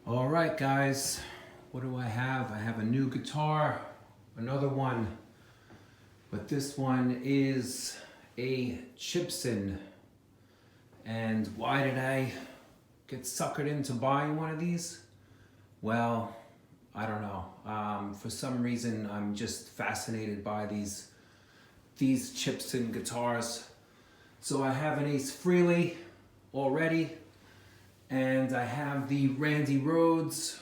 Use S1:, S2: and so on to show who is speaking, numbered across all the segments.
S1: All right, guys, what do I have? I have a new guitar, another one, but this one is a Gibson. And why did I get suckered into buying one of these? Well, I don't know. For some reason, I'm just fascinated by these Gibson guitars. So I have an Ace Frehley already, and I have the Randy Rhoads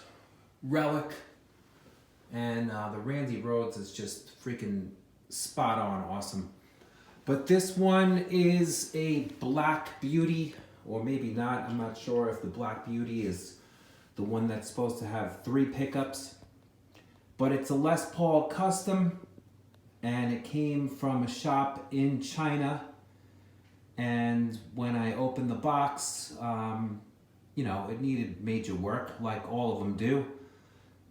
S1: Relic, and the Randy Rhoads is just freaking spot on awesome. But this one is a Black Beauty, or maybe not. I'm not sure if the Black Beauty is the one that's supposed to have 3 pickups. But it's a Les Paul custom, and it came from a shop in China. And when I opened the box, it needed major work, like all of them do.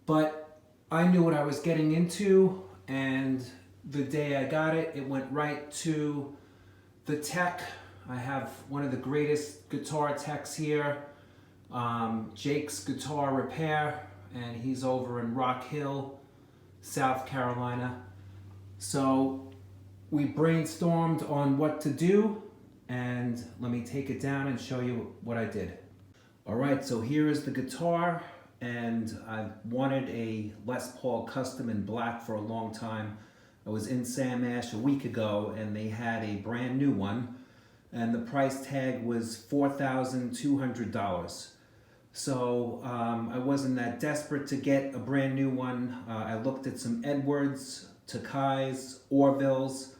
S1: But I knew what I was getting into, and the day I got it, it went right to the tech. I have one of the greatest guitar techs here, Jake's Guitar Repair, and he's over in Rock Hill, South Carolina. So we brainstormed on what to do, and let me take it down and show you what I did. All right, so here is the guitar, and I've wanted a Les Paul custom in black for a long time. I was in Sam Ash a week ago, and they had a brand new one, and the price tag was $4,200. So I wasn't that desperate to get a brand new one. I looked at some Edwards, Takai's, Orville's,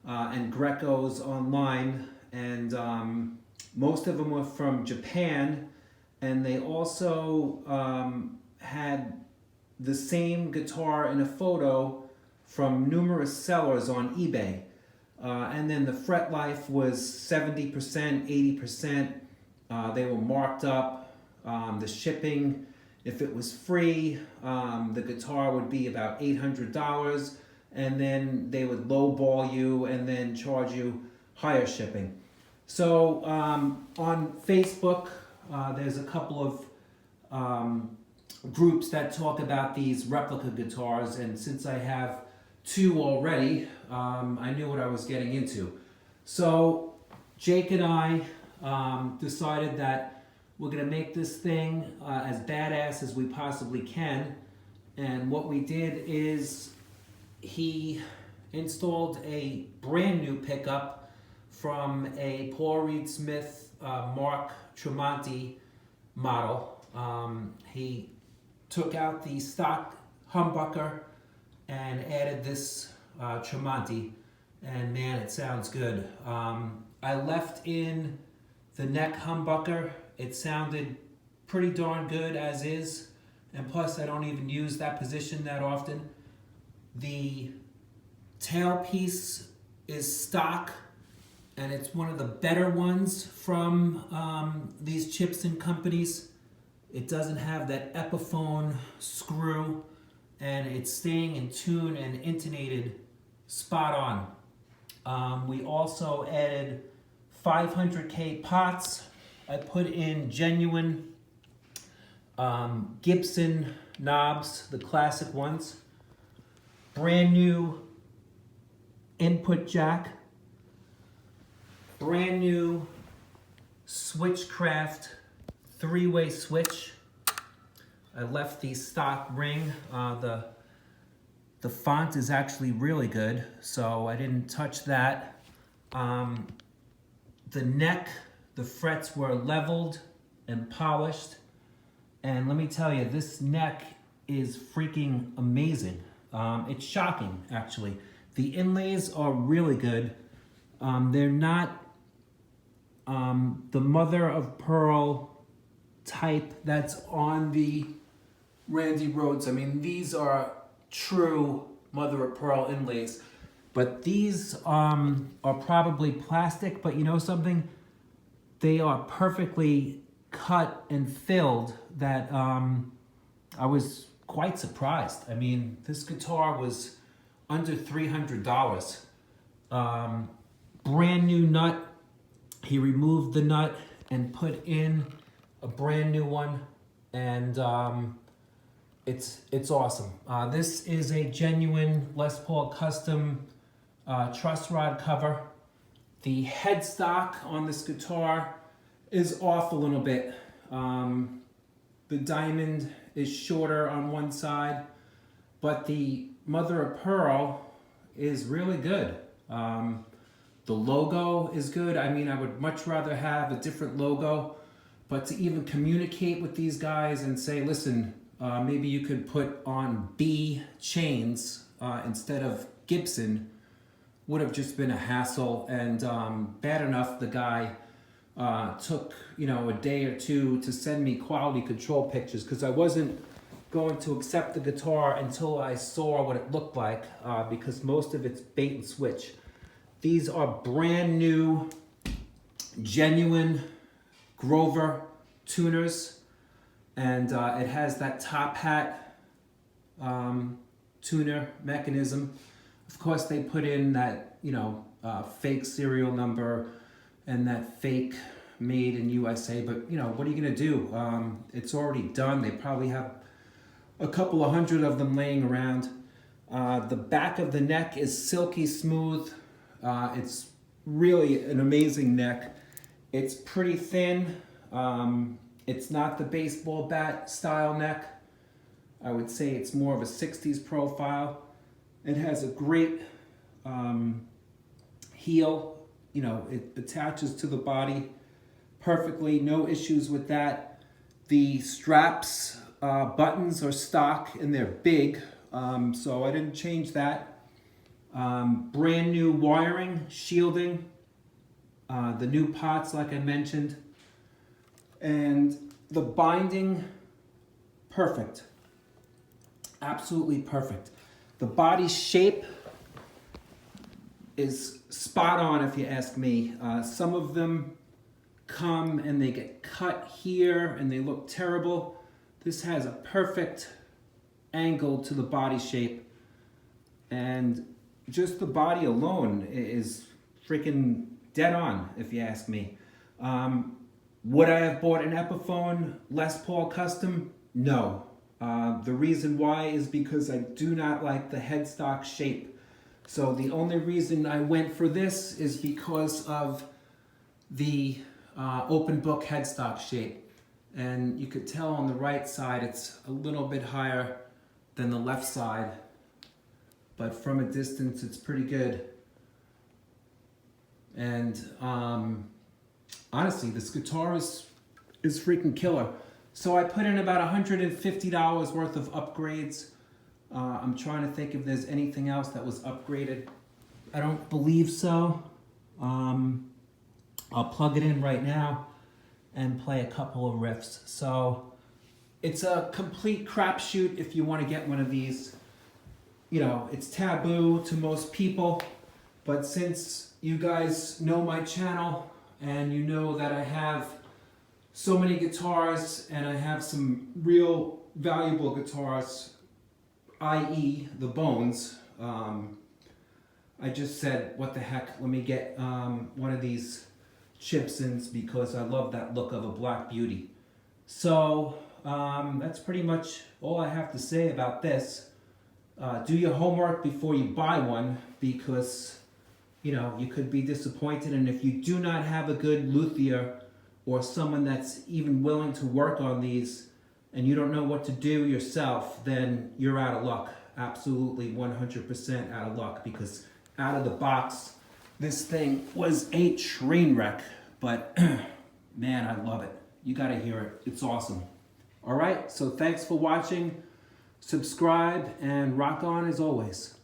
S1: and Greco's online, and most of them were from Japan, and they also had the same guitar in a photo from numerous sellers on eBay. And then the fret life was 70%, 80%. They were marked up. The shipping, if it was free, the guitar would be about $800, and then they would lowball you and then charge you higher shipping. So on Facebook, there's a couple of groups that talk about these replica guitars, and since I have 2 already, I knew what I was getting into. So Jake and I decided that we're gonna make this thing as badass as we possibly can. And what we did is he installed a brand new pickup from a Paul Reed Smith Mark Tremonti model. He took out the stock humbucker and added this Tremonti, and man, it sounds good. I left in the neck humbucker. It sounded pretty darn good as is, and plus I don't even use that position that often. The tailpiece is stock, and it's one of the better ones from these Gibson companies. It doesn't have that Epiphone screw, and it's staying in tune and intonated spot on. We also added 500K pots. I put in genuine Gibson knobs, the classic ones. Brand new input jack. Brand new Switchcraft 3-way switch. I left the stock ring. The font is actually really good, so I didn't touch that. The neck, the frets were leveled and polished. And let me tell you, this neck is freaking amazing. It's shocking, actually. The inlays are really good. They're not the mother of pearl type that's on the Randy Rhoads. I mean, these are true mother of pearl inlays, but these are probably plastic. But you know something? They are perfectly cut and filled. That I was quite surprised. I mean, this guitar was under $300. Brand new nut. He removed the nut and put in a brand new one. and it's awesome. This is a genuine Les Paul custom truss rod cover. The headstock on this guitar is off a little bit. The diamond is shorter on one side, but the mother of pearl is really good. The logo is good. I mean, I would much rather have a different logo, but to even communicate with these guys and say, listen, maybe you could put on B chains instead of Gibson, would have just been a hassle. And bad enough the guy took a day or two to send me quality control pictures, because I wasn't going to accept the guitar until I saw what it looked like, because most of it's bait and switch. These are brand new, genuine Grover tuners, and it has that top hat tuner mechanism. Of course, they put in that fake serial number and that fake made in USA, but what are you gonna do? It's already done. They probably have a couple of hundred of them laying around. The back of the neck is silky smooth. It's really an amazing neck. It's pretty thin. It's not the baseball bat style neck. I would say it's more of a 60s profile. It has a great heel. It attaches to the body perfectly, no issues with that. The straps, buttons are stock and they're big, so I didn't change that. Brand new wiring, shielding, the new pots like I mentioned, and the binding, perfect, absolutely perfect. The body shape is spot on if you ask me. Some of them come and they get cut here and they look terrible. This has a perfect angle to the body shape, and just the body alone is freaking dead on if you ask me. Would I have bought an Epiphone Les Paul custom? No. The reason why is because I do not like the headstock shape. So the only reason I went for this is because of the open book headstock shape. And you could tell on the right side it's a little bit higher than the left side, but from a distance it's pretty good. And honestly, this guitar is freaking killer. So I put in about $150 worth of upgrades. I'm trying to think if there's anything else that was upgraded. I don't believe so. I'll plug it in right now and play a couple of riffs. So it's a complete crapshoot if you want to get one of these. It's taboo to most people, but since you guys know my channel and you know that I have so many guitars and I have some real valuable guitars, i.e. the Bones, I just said, what the heck, let me get one of these Gibsons because I love that look of a Black Beauty. So that's pretty much all I have to say about this. Do your homework before you buy one, because you could be disappointed, and if you do not have a good luthier or someone that's even willing to work on these and you don't know what to do yourself, then you're out of luck. Absolutely 100% out of luck, because out of the box this thing was a train wreck, but man, I love it. You gotta hear it. It's awesome. All right, so thanks for watching. Subscribe and rock on as always.